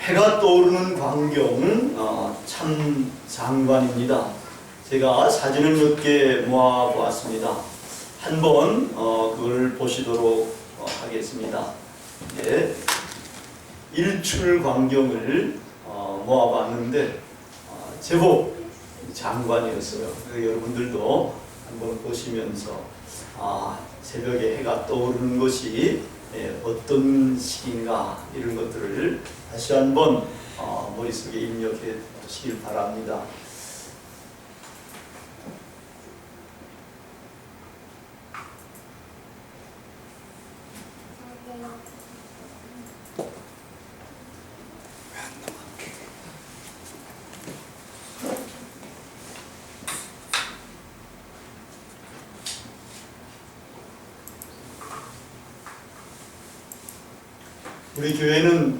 해가 떠오르는 광경 참 장관입니다. 제가 사진을 몇 개 모아보았습니다. 한번 그걸 보시도록 하겠습니다. 예, 일출 광경을 모아봤는데 제법 장관이었어요. 여러분들도 한번 보시면서 새벽에 해가 떠오르는 것이 어떤 시기인가 이런 것들을 다시 한번 머릿속에 입력해 두시길 바랍니다. 우리 교회는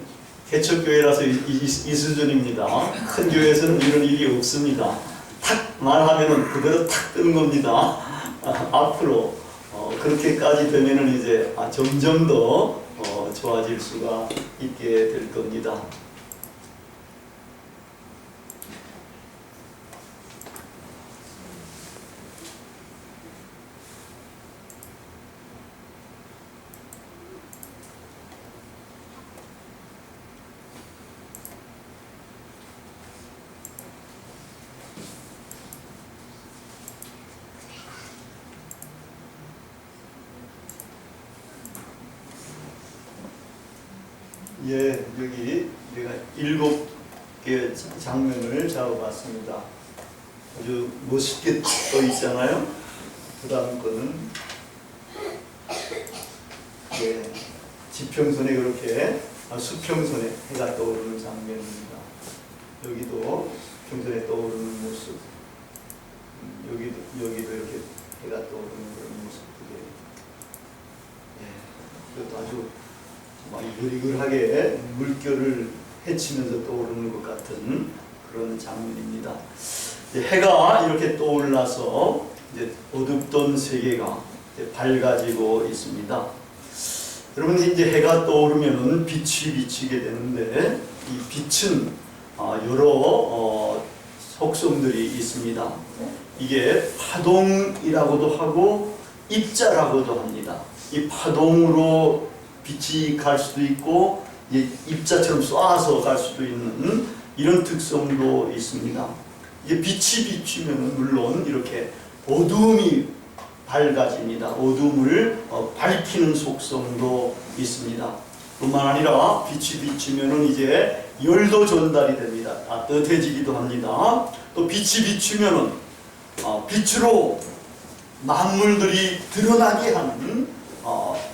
개척교회라서 이 수준입니다. 큰 교회에서는 이런 일이 없습니다. 탁 말하면 그대로 탁 뜨는 겁니다. 앞으로 그렇게까지 되면은 이제 점점 더 좋아질 수가 있게 될 겁니다. 예, 여기 내가 7개 장면을 잡아봤습니다. 아주 멋있게 떠 있잖아요. 그 다음 거는 예, 지평선에 그렇게 수평선에 해가 떠오르는 장면입니다. 여기도 수평선에 떠오르는 모습, 여기도 이렇게 해가 떠오르는 그런 모습들이에요. 예, 이것도 아주 이글이글하게 물결을 헤치면서 떠오르는 것 같은 그런 장면입니다. 해가 이렇게 떠올라서 이제 어둡던 세계가 이제 밝아지고 있습니다. 여러분 이제 해가 떠오르면은 빛이 비치게 되는데 이 빛은 여러 속성들이 있습니다. 이게 파동이라고도 하고 입자라고도 합니다. 이 파동으로 빛이 갈 수도 있고 입자처럼 쏴서 갈 수도 있는 이런 특성도 있습니다. 이게 빛이 비추면 물론 이렇게 어두움이 밝아집니다. 어두움을 밝히는 속성도 있습니다. 뿐만 아니라 빛이 비추면 이제 열도 전달이 됩니다. 따뜻해지기도 합니다. 또 빛이 비추면 빛으로 만물들이 드러나게 하는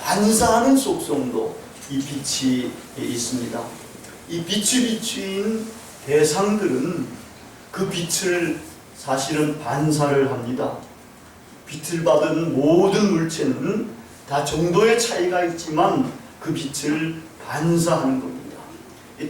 반사하는 속성도 이 빛이 있습니다. 이 빛이 비추인 대상들은 그 빛을 사실은 반사를 합니다. 빛을 받은 모든 물체는 다 정도의 차이가 있지만 그 빛을 반사하는 겁니다.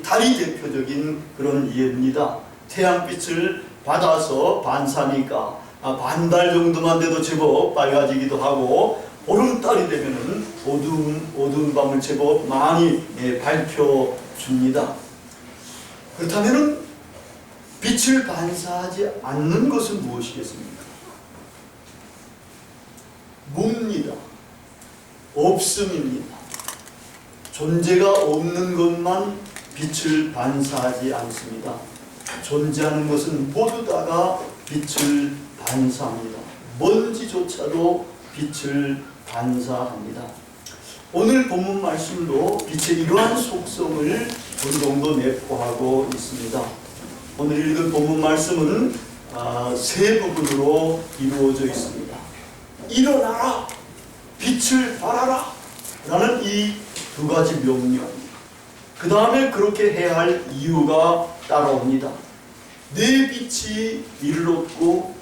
달이 대표적인 그런 예입니다. 태양빛을 받아서 반사니까 반달 정도만 돼도 제법 밝아지기도 하고 보름달이 되면은 어두운 밤을 제법 많이 밝혀줍니다. 그렇다면은 빛을 반사하지 않는 것은 무엇이겠습니까? 뭡니다. 없음입니다. 존재가 없는 것만 빛을 반사하지 않습니다. 존재하는 것은 모두 다가 빛을 반사합니다. 먼지조차도 빛을 반사합니다. 오늘 본문 말씀도 빛의 이러한 속성을 어느 정도 내포하고 있습니다. 오늘 읽은 본문 말씀은 세 부분으로 이루어져 있습니다. 일어나라! 빛을 발하라! 라는 이 두 가지 명령. 그 다음에 그렇게 해야 할 이유가 따라옵니다. 내 빛이 이르렀고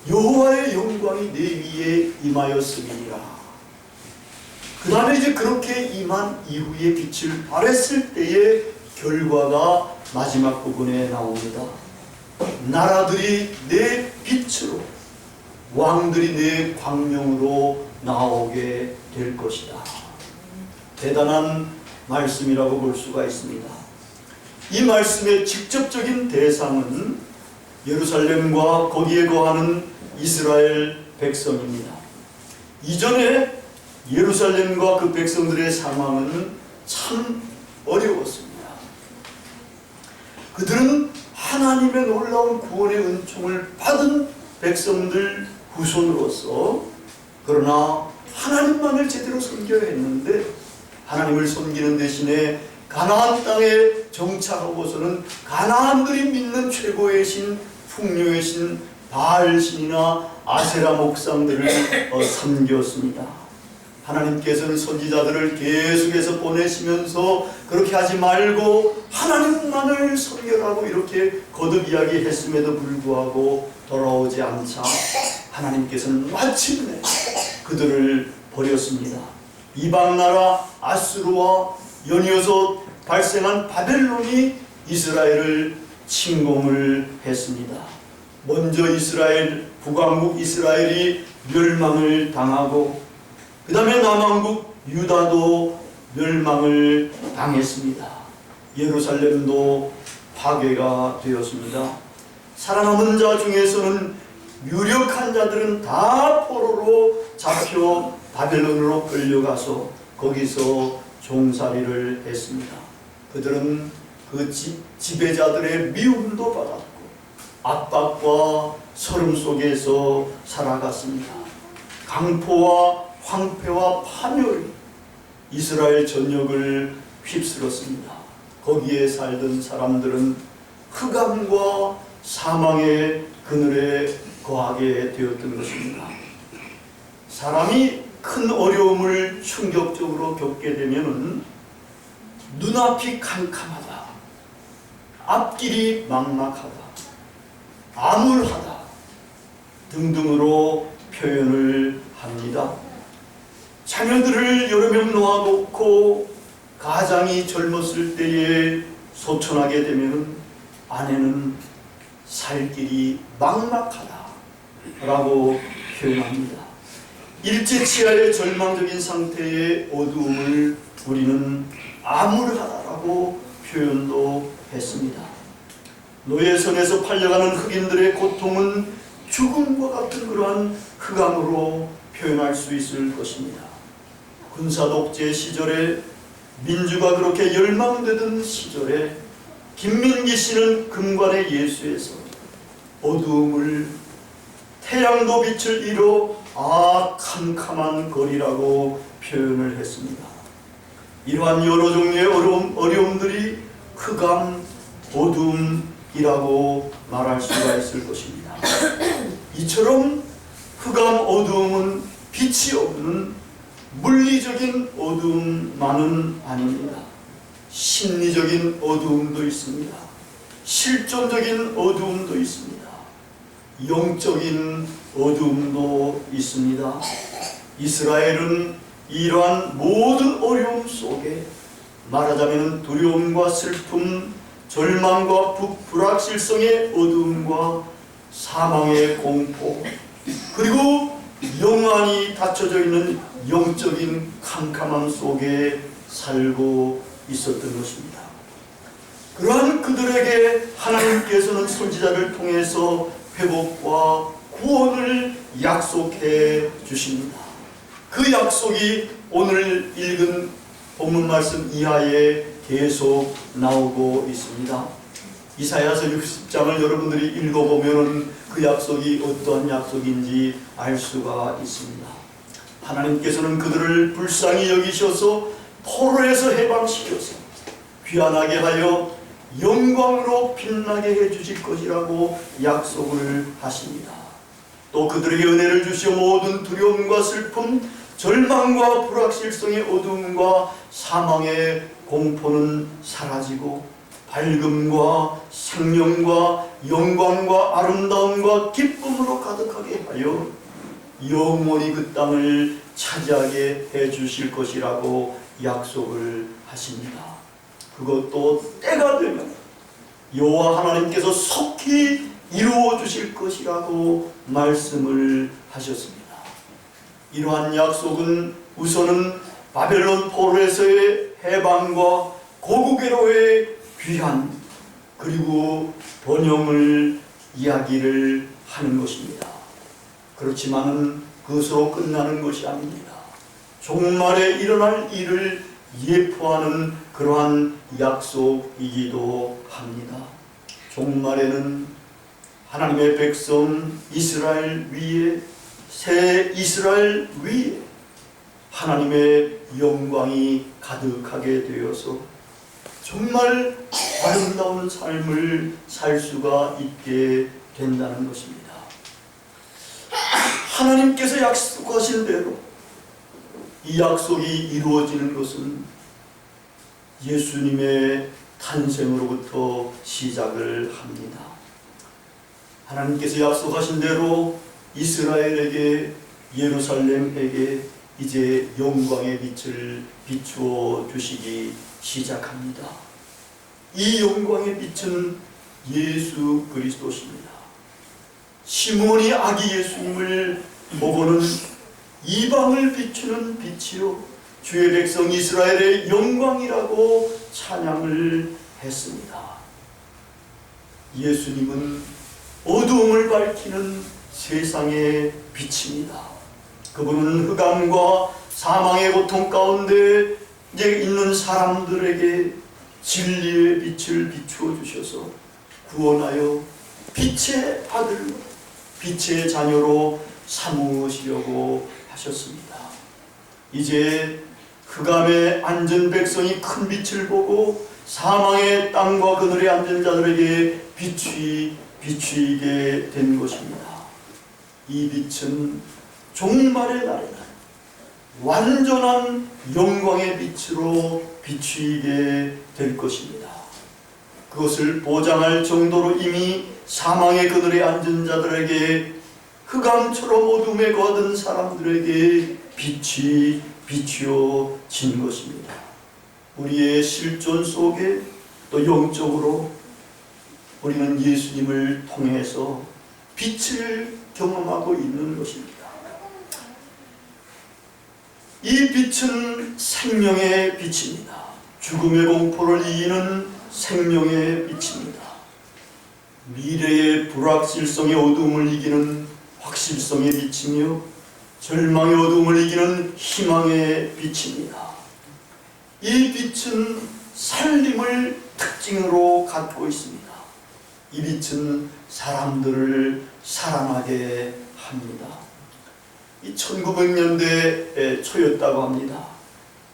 여호와의 영광이 내 위에 임하였음이니라. 그 다음에 이제 그렇게 임한 이후에 빛을 발했을 때의 결과가 마지막 부분에 나옵니다. 나라들이 내 빛으로, 왕들이 내 광명으로 나오게 될 것이다. 대단한 말씀이라고 볼 수가 있습니다. 이 말씀의 직접적인 대상은 예루살렘과 거기에 거하는 이스라엘 백성입니다. 이전에 예루살렘과 그 백성들의 상황은 참 어려웠습니다. 그들은 하나님의 놀라운 구원의 은총을 받은 백성들 후손으로서, 그러나 하나님만을 제대로 섬겨야 했는데 하나님을 섬기는 대신에 가나안 땅에 정착하고서는 가나안들이 믿는 최고의 신, 풍요의 신 바알 신이나 아세라 목상들을 섬겼습니다. 하나님께서는 선지자들을 계속해서 보내시면서 그렇게 하지 말고 하나님만을 섬겨라고 이렇게 거듭 이야기했음에도 불구하고 돌아오지 않자 하나님께서는 마침내 그들을 버렸습니다. 이방 나라 아수르와 연이어서 발생한 바벨론이 이스라엘을 침공을 했습니다. 먼저 이스라엘, 북왕국 이스라엘이 멸망을 당하고 그 다음에 남왕국 유다도 멸망을 당했습니다. 예루살렘도 파괴가 되었습니다. 살아남은 자 중에서는 유력한 자들은 다 포로로 잡혀 바벨론으로 끌려가서 거기서 종살이를 했습니다. 그들은 그 지배자들의 미움도 받았고 압박과 서름 속에서 살아갔습니다. 강포와 황폐와 파멸이 이스라엘 전역을 휩쓸었습니다. 거기에 살던 사람들은 흑암과 사망의 그늘에 거하게 되었던 것입니다. 사람이 큰 어려움을 충격적으로 겪게 되면 눈앞이 캄캄하다, 앞길이 막막하다, 암울하다 등등으로 표현을 합니다. 자녀들을 여러 명 놓아놓고 가장이 젊었을 때에 소천하게 되면 아내는 살 길이 막막하다 라고 표현합니다. 일제치하의 절망적인 상태의 어두움을 우리는 암울하다라고 표현도 했습니다. 노예선에서 팔려가는 흑인들의 고통은 죽음과 같은 그러한 흑암으로 표현할 수 있을 것입니다. 군사독재 시절에 민주가 그렇게 열망되던 시절에 김민기 씨는 금관의 예수에서 어두움을 태양도 빛을 잃어 캄캄한 거리라고 표현을 했습니다. 이러한 여러 종류의 어려움들이 흑암, 어두움이라고 말할 수가 있을 것입니다. 이처럼 흑암, 어두움은 빛이 없는 물리적인 어두움만은 아닙니다. 심리적인 어두움도 있습니다. 실존적인 어두움도 있습니다. 영적인 어두움도 있습니다. 이스라엘은 이러한 모든 어려움 속에 말하자면 두려움과 슬픔, 절망과 불확실성의 어두움과 사망의 공포, 그리고 영안이 닫혀져 있는 영적인 캄캄함 속에 살고 있었던 것입니다. 그러한 그들에게 하나님께서는 선지자를 통해서 회복과 구원을 약속해 주십니다. 그 약속이 오늘 읽은 본문 말씀 이하에 계속 나오고 있습니다. 이사야서 60장을 여러분들이 읽어보면 그 약속이 어떠한 약속인지 알 수가 있습니다. 하나님께서는 그들을 불쌍히 여기셔서 포로에서 해방시켜서 귀환하게 하여 영광으로 빛나게 해주실 것이라고 약속을 하십니다. 또 그들에게 은혜를 주시어 모든 두려움과 슬픔, 절망과 불확실성의 어두움과 사망의 공포는 사라지고 밝음과 생명과 영광과 아름다움과 기쁨으로 가득하게 하여 영원히 그 땅을 차지하게 해주실 것이라고 약속을 하십니다. 그것도 때가 되면 여호와 하나님께서 속히 이루어 주실 것이라고 말씀을 하셨습니다. 이러한 약속은 우선은 바벨론 포로에서의 해방과 고국으로의 귀환, 그리고 번영을 이야기를 하는 것입니다. 그렇지만은 그것으로 끝나는 것이 아닙니다. 종말에 일어날 일을 예표하는 그러한 약속이기도 합니다. 종말에는 하나님의 백성 이스라엘 위에, 새 이스라엘 위에 하나님의 영광이 가득하게 되어서 정말 아름다운 삶을 살 수가 있게 된다는 것입니다. 하나님께서 약속하신 대로 이 약속이 이루어지는 것은 예수님의 탄생으로부터 시작을 합니다. 하나님께서 약속하신 대로 이스라엘에게, 예루살렘에게 이제 영광의 빛을 비추어 주시기 시작합니다. 이 영광의 빛은 예수 그리스도십니다. 시몬이 아기 예수님을 보고는 이방을 비추는 빛이요 주의 백성 이스라엘의 영광이라고 찬양을 했습니다. 예수님은 어두움을 밝히는 세상의 빛입니다. 그분은 흑암과 사망의 고통 가운데 이제 있는 사람들에게 진리의 빛을 비추어 주셔서 구원하여 빛의 아들로, 빛의 자녀로 삼으시려고 하셨습니다. 이제 흑암에 앉은 백성이 큰 빛을 보고 사망의 땅과 그늘에 앉은 자들에게 비추이게 된 것입니다. 이 빛은 종말의 날에는 완전한 영광의 빛으로 비추이게 될 것입니다. 그것을 보장할 정도로 이미 사망의 그늘에 앉은 자들에게, 흑암처럼 어둠에 거하던 사람들에게 빛이 비추어진 것입니다. 우리의 실존 속에 또 영적으로 우리는 예수님을 통해서 빛을 경험하고 있는 것입니다. 이 빛은 생명의 빛입니다. 죽음의 공포를 이기는 생명의 빛입니다. 미래의 불확실성의 어두움을 이기는 확실성의 빛이며 절망의 어두움을 이기는 희망의 빛입니다. 이 빛은 살림을 특징으로 갖고 있습니다. 이 빛은 사람들을 살아나게 합니다. 이 1900년대 초였다고 합니다.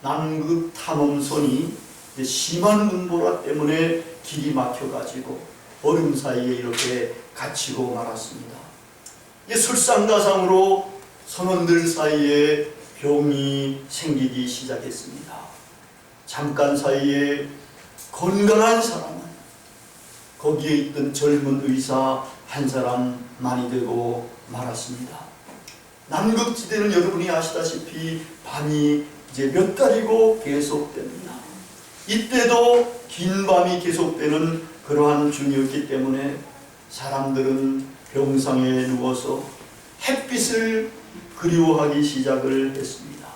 남극 탐험선이 심한 눈보라 때문에 길이 막혀가지고 얼음 사이에 이렇게 갇히고 말았습니다. 설상가상으로 선원들 사이에 병이 생기기 시작했습니다. 잠깐 사이에 건강한 사람은 거기에 있던 젊은 의사 한 사람만이 되고 말았습니다. 남극지대는 여러분이 아시다시피 밤이 이제 몇 달이고 계속됩니다. 이때도 긴 밤이 계속되는 그러한 중이었기 때문에 사람들은 병상에 누워서 햇빛을 그리워하기 시작을 했습니다.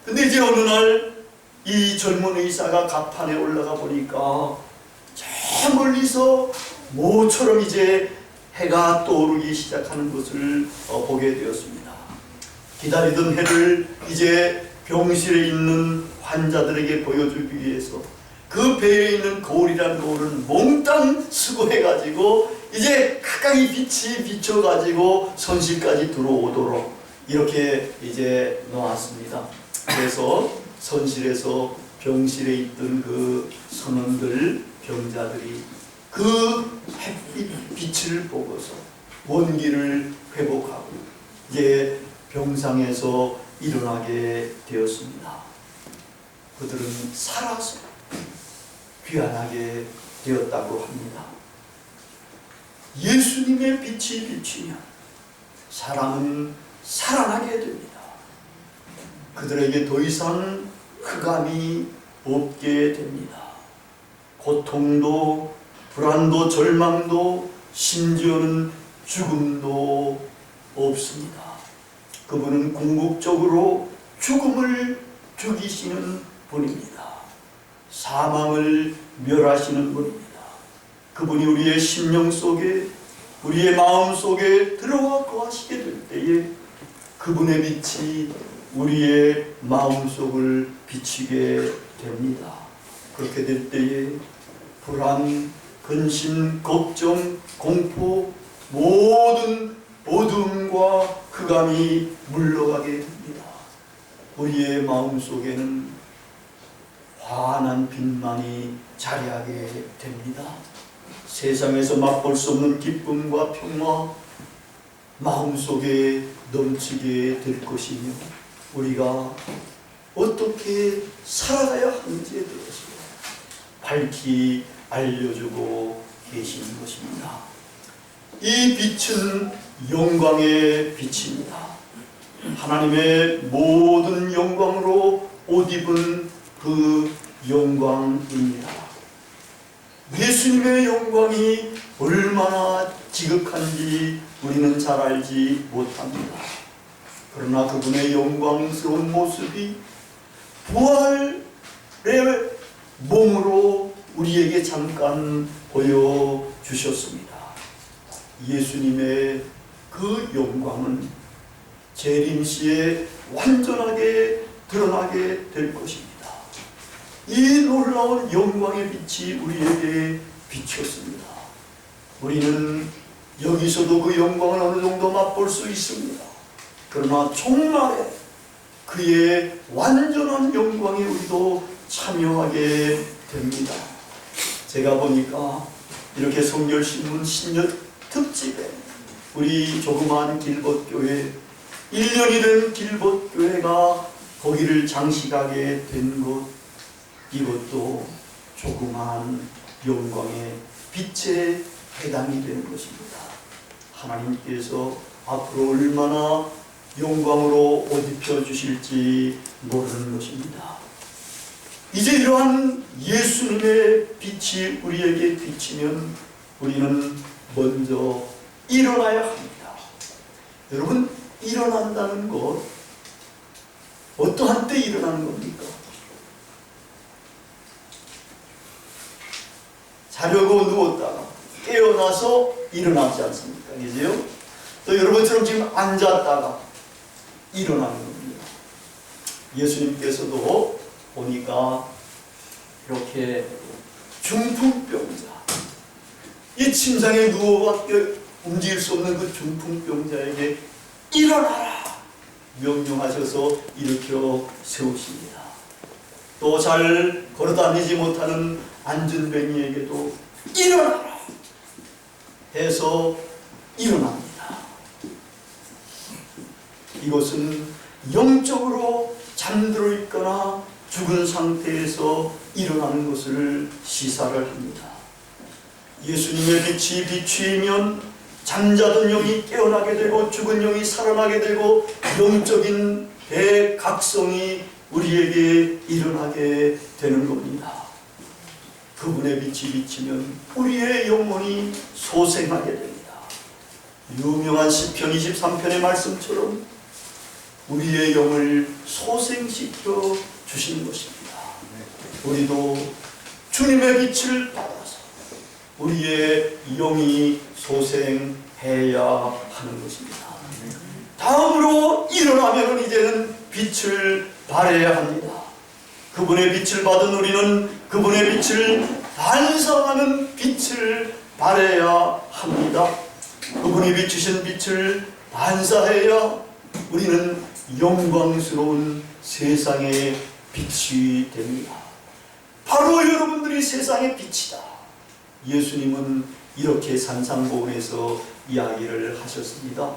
근데 이제 어느 날 이 젊은 의사가 갑판에 올라가 보니까 저 멀리서 모처럼 이제 해가 떠오르기 시작하는 것을 보게 되었습니다. 기다리던 해를 이제 병실에 있는 환자들에게 보여주기 위해서 그 배에 있는 거울이라는 거울은 몽땅 수거해가지고 이제 가까이 빛이 비춰가지고 선실까지 들어오도록 이렇게 이제 놓았습니다. 그래서 선실에서 병실에 있던 그 선원들, 병자들이 그 햇빛 빛을 보고서 원기를 회복하고 이제 병상에서 일어나게 되었습니다. 그들은 살아서 귀환하게 되었다고 합니다. 예수님의 빛이 비치면 사람은 살아나게 됩니다. 그들에게 더 이상 흑암이 없게 됩니다. 고통도 불안도 절망도 심지어는 죽음도 없습니다. 그분은 궁극적으로 죽음을 죽이시는 분입니다. 사망을 멸하시는 분입니다. 그분이 우리의 심령 속에, 우리의 마음 속에 들어와 거하시게 될 때에 그분의 빛이 우리의 마음 속을 비치게 됩니다. 그렇게 될 때에 불안, 근심, 걱정, 공포, 모든 어둠과 흑암이 물러가게 됩니다. 우리의 마음 속에는 환한 빛만이 자리하게 됩니다. 세상에서 맛볼 수 없는 기쁨과 평화 마음속에 넘치게 될 것이며 우리가 어떻게 살아가야 하는지에 대해서 밝히 알려주고 계시는 것입니다. 이 빛은 영광의 빛입니다. 하나님의 모든 영광으로 옷 입은 그 영광입니다. 예수님의 영광이 얼마나 지극한지 우리는 잘 알지 못합니다. 그러나 그분의 영광스러운 모습이 부활의 몸으로 우리에게 잠깐 보여주셨습니다. 예수님의 그 영광은 재림시에 완전하게 드러나게 될 것입니다. 이 놀라운 영광의 빛이 우리에게 비쳤습니다. 우리는 여기서도 그 영광을 어느 정도 맛볼 수 있습니다. 그러나 종말에 그의 완전한 영광에 우리도 참여하게 됩니다. 제가 보니까 이렇게 성결신문 신년 특집에 우리 조그마한 길벗교회 1년이 된 길벗교회가 거기를 장식하게 된 것, 이것도 조그마한 영광의 빛에 해당이 되는 것입니다. 하나님께서 앞으로 얼마나 영광으로 옷 입혀 주실지 모르는 것입니다. 이제 이러한 예수님의 빛이 우리에게 비치면 우리는 먼저 일어나야 합니다. 여러분, 일어난다는 것 어떠한 때 일어나는 겁니까? 자려고 누웠다가 깨어나서 일어나지 않습니까? 그죠? 또 여러분처럼 지금 앉았다가 일어나는 겁니다. 예수님께서도 보니까 이렇게 중풍병자, 이 침상에 누워밖에 움직일 수 없는 그 중풍병자에게 일어나라 명령하셔서 일으켜 세우십니다. 또 잘 걸어다니지 못하는 안전뱅이에게도 일어나라 해서 일어납니다. 이것은 영적으로 잠들어 있거나 죽은 상태에서 일어나는 것을 시사를 합니다. 예수님의 빛이 비추이면 잠자던 영이 깨어나게 되고 죽은 영이 살아나게 되고 영적인 대각성이 우리에게 일어나게 되는 겁니다. 그분의 빛이 비치면 우리의 영혼이 소생하게 됩니다. 유명한 시편 23편의 말씀처럼 우리의 영을 소생시켜 주시는 것입니다. 우리도 주님의 빛을 받아서 우리의 영이 소생해야 하는 것입니다. 다음으로 일어나면 이제는 빛을 발해야 합니다. 그분의 빛을 받은 우리는 그분의 빛을 반사하는 빛을 발해야 합니다. 그분이 비추신 빛을 반사해야 우리는 영광스러운 세상의 빛이 됩니다. 바로 여러분들이 세상의 빛이다. 예수님은 이렇게 산상보훈에서 이야기를 하셨습니다.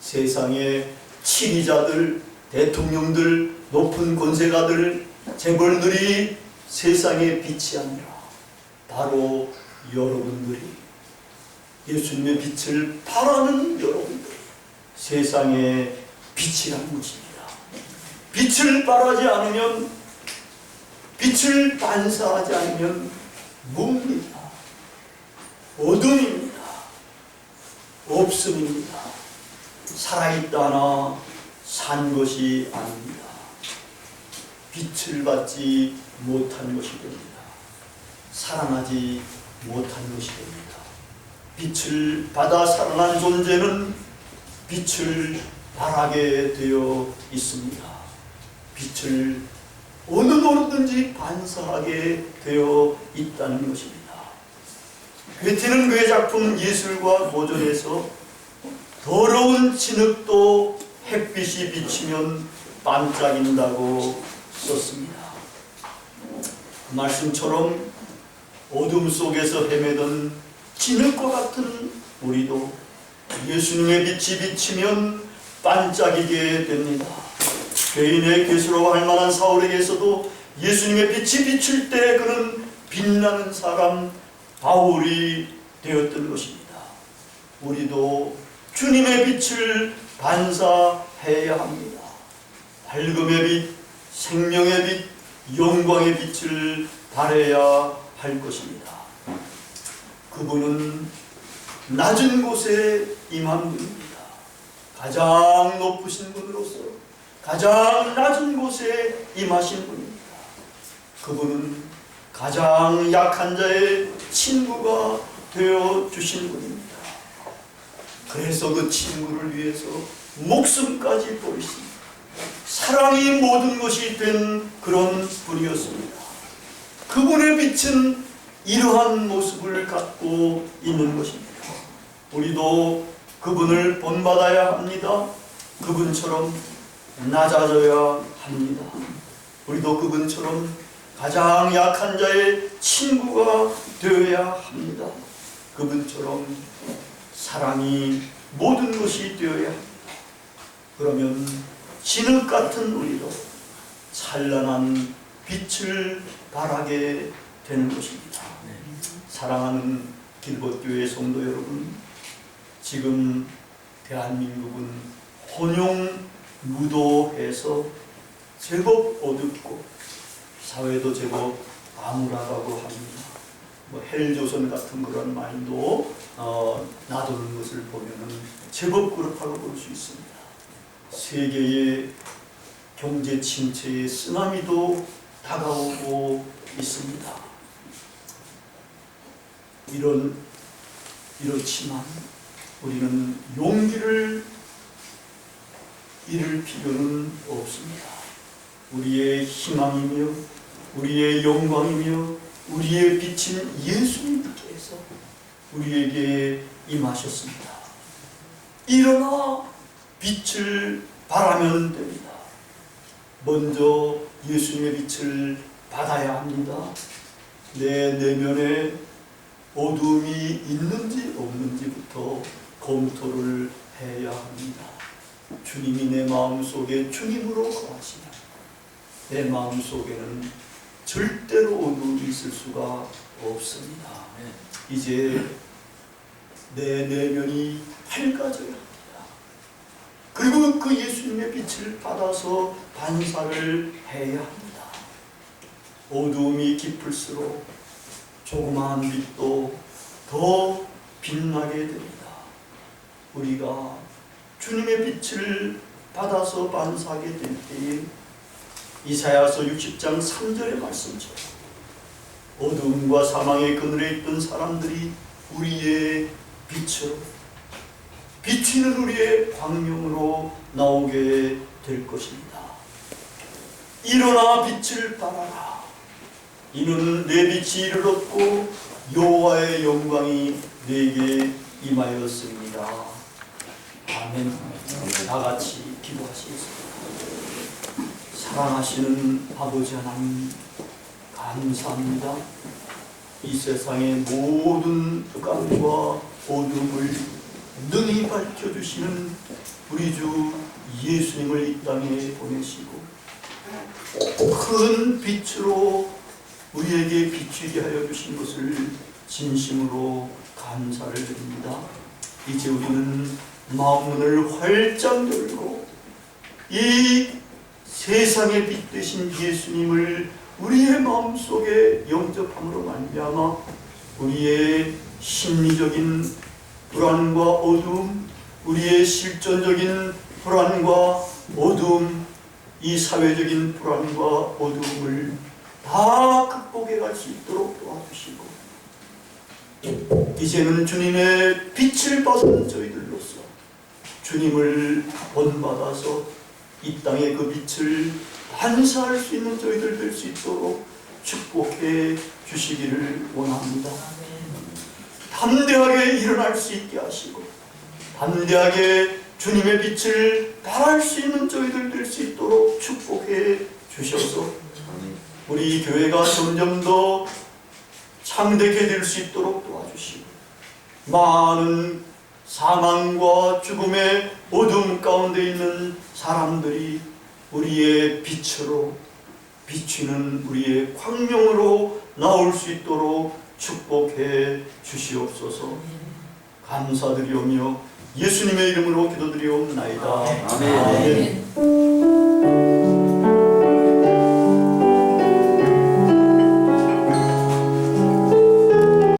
세상의 치리자들, 대통령들, 높은 권세가들, 재벌들이 세상의 빛이 아니라 바로 여러분들이, 예수님의 빛을 바라는 여러분들이 세상의 빛이라는 것입니다. 빛을 발하지 않으면, 빛을 반사하지 않으면 뭡니다. 어둠입니다. 없음입니다. 살아있다나 산 것이 아닙니다. 빛을 받지 못한 것이 됩니다. 사랑하지 못한 것이 됩니다. 빛을 받아 살아난 존재는 빛을 바라게 되어 있습니다. 빛을 어느 뭐든지 반사하게 되어 있다는 것입니다. 괴테는 그의 작품 예술과 도전에서 더러운 진흙도 햇빛이 비치면 반짝인다고 썼습니다. 그 말씀처럼 어둠 속에서 헤매던 진흙과 같은 우리도 예수님의 빛이 비치면 반짝이게 됩니다. 죄인의 괴수라고 할 만한 사울에게서도 예수님의 빛이 비칠 때 그는 빛나는 사람 바울이 되었던 것입니다. 우리도 주님의 빛을 반사해야 합니다. 밝음의 빛, 생명의 빛, 영광의 빛을 발해야 할 것입니다. 그분은 낮은 곳에 임한 분입니다. 가장 높으신 분으로서 가장 낮은 곳에 임하신 분입니다. 그분은 가장 약한 자의 친구가 되어 주신 분입니다. 그래서 그 친구를 위해서 목숨까지 버리십니다. 사랑이 모든 것이 된 그런 분이었습니다. 그분의 빛은 이러한 모습을 갖고 있는 것입니다. 우리도 그분을 본받아야 합니다. 그분처럼 낮아져야 합니다. 우리도 그분처럼 가장 약한 자의 친구가 되어야 합니다. 그분처럼 사랑이 모든 것이 되어야 합니다. 그러면 진흙 같은 우리도 찬란한 빛을 발하게 되는 것입니다. 사랑하는 길벗교회 성도 여러분, 지금 대한민국은 혼용 무도해서 제법 어둡고 사회도 제법 암울하다고 합니다. 헬조선 같은 그런 말도 나도는 것을 보면은 제법 그렇다고 볼 수 있습니다. 세계의 경제 침체의 쓰나미도 다가오고 있습니다. 이렇지만 우리는 용기를 잃을 필요는 없습니다. 우리의 희망이며 우리의 영광이며 우리의 빛인 예수님께서 우리에게 임하셨습니다. 일어나 빛을 발하면 됩니다. 먼저 예수님의 빛을 받아야 합니다. 내 내면에 어둠이 있는지 없는지부터 검토를 해야 합니다. 주님이 내 마음속에 주님으로 거하시면 내 마음속에는 절대로 어둠이 있을 수가 없습니다. 이제 내 내면이 밝아져야 합니다. 그리고 그 예수님의 빛을 받아서 반사를 해야 합니다. 어둠이 깊을수록 조그마한 빛도 더 빛나게 됩니다. 우리가 주님의 빛을 받아서 반사하게 될 때에 이사야서 60장 3절의 말씀처럼 어둠과 사망의 그늘에 있던 사람들이 우리의 빛으로 비치는 우리의 광명으로 나오게 될 것입니다. 일어나 빛을 발하라. 이는 내 빛이 이르렀고 여호와의 영광이 내게 임하였습니다. 아멘. 다 같이 기도하시겠습니다. 사랑하시는 아버지 하나님, 감사합니다. 이 세상의 모든 흑암과 어둠을 능히 밝혀주시는 우리 주 예수님을 이 땅에 보내시고 큰 빛으로 우리에게 비추게 하여 주신 것을 진심으로 감사를 드립니다. 이제 우리는 마음문을 활짝 열고 이 세상의 빛 되신 예수님을 우리의 마음속에 영접함으로 말미암아 우리의 심리적인 불안과 어두움, 우리의 실존적인 불안과 어두움, 이 사회적인 불안과 어두움을 다 극복해 갈 수 있도록 도와주시고, 이제는 주님의 빛을 받은 저희들로서 주님을 본받아서 이 땅에 그 빛을 반사할 수 있는 저희들 될 수 있도록 축복해 주시기를 원합니다. 담대하게 일어날 수 있게 하시고, 담대하게 주님의 빛을 발할 수 있는 저희들 될 수 있도록 축복해 주셔서 우리 교회가 점점 더 창대케 될 수 있도록 도와주시고, 많은 사망과 죽음의 어둠 가운데 있는 사람들이 우리의 빛으로 비추는 우리의 광명으로 나올 수 있도록 축복해 주시옵소서. 감사드리오며 예수님의 이름으로 기도드리옵나이다. 아멘. 아멘.